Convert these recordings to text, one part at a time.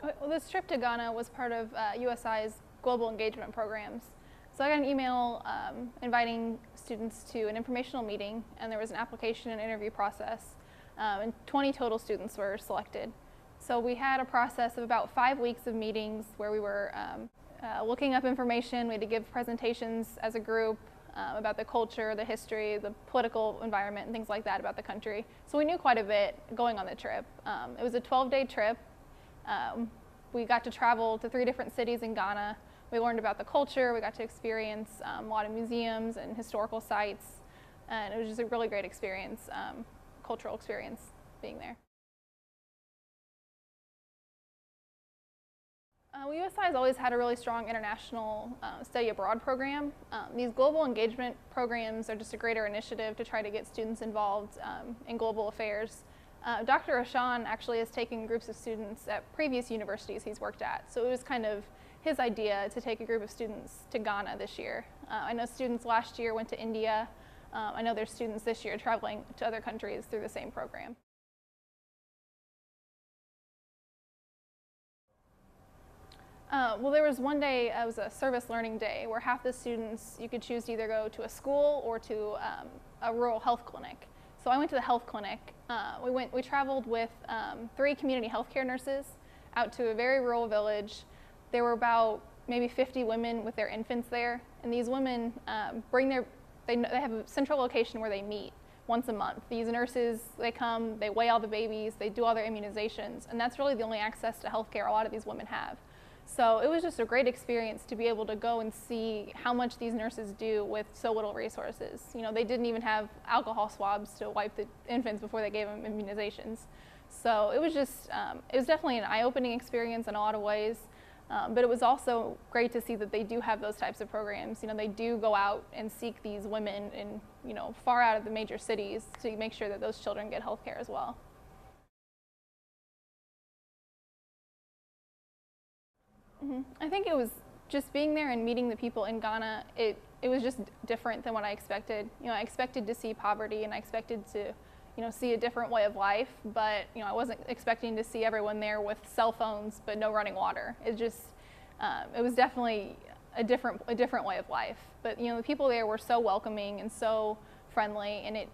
Well, this trip to Ghana was part of USI's global engagement programs. So I got an email inviting students to an informational meeting, and there was an application and interview process, and 20 total students were selected. So we had a process of about 5 weeks of meetings where we were looking up information. We had to give presentations as a group about the culture, the history, the political environment, and things like that about the country. So we knew quite a bit going on the trip. It was a 12-day trip. We got to travel to 3 different cities in Ghana. We learned about the culture. We got to experience a lot of museums and historical sites. And it was just a really great experience, cultural experience being there. USI has always had a really strong international study abroad program. These global engagement programs are just a greater initiative to try to get students involved in global affairs. Dr. Ashan actually has taken groups of students at previous universities he's worked at, so it was kind of his idea to take a group of students to Ghana this year. I know students last year went to India. I know there's students this year traveling to other countries through the same program. Well, there was one day, it was a service learning day, where half the students, you could choose to either go to a school or to a rural health clinic. So I went to the health clinic. We traveled with 3 community healthcare nurses out to a very rural village. There were about maybe 50 women with their infants there, and these women they have a central location where they meet once a month. These nurses, they come, they weigh all the babies, they do all their immunizations, and that's really the only access to healthcare a lot of these women have. So it was just a great experience to be able to go and see how much these nurses do with so little resources. You know, they didn't even have alcohol swabs to wipe the infants before they gave them immunizations. So it was just, it was definitely an eye-opening experience in a lot of ways. But it was also great to see that they do have those types of programs. You know, they do go out and seek these women in, you know, far out of the major cities to make sure that those children get health care as well. I think it was just being there and meeting the people in Ghana, it was just different than what I expected. You know, I expected to see poverty, and I expected to, you know, see a different way of life, but, you know, I wasn't expecting to see everyone there with cell phones but no running water. It just, it was definitely a different way of life. But, you know, the people there were so welcoming and so friendly, and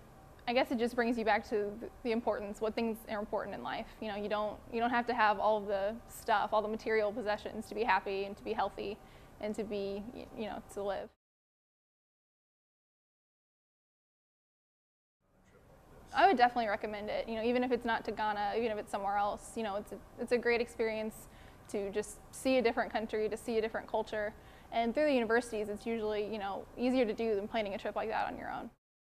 I guess it just brings you back to the importance, what things are important in life. You know, you don't have to have all of the stuff, all the material possessions to be happy and to be healthy and to be, you know, to live. I would definitely recommend it. You know, even if it's not to Ghana, even if it's somewhere else, you know, it's a great experience to just see a different country, to see a different culture. And through the universities, it's usually, you know, easier to do than planning a trip like that on your own.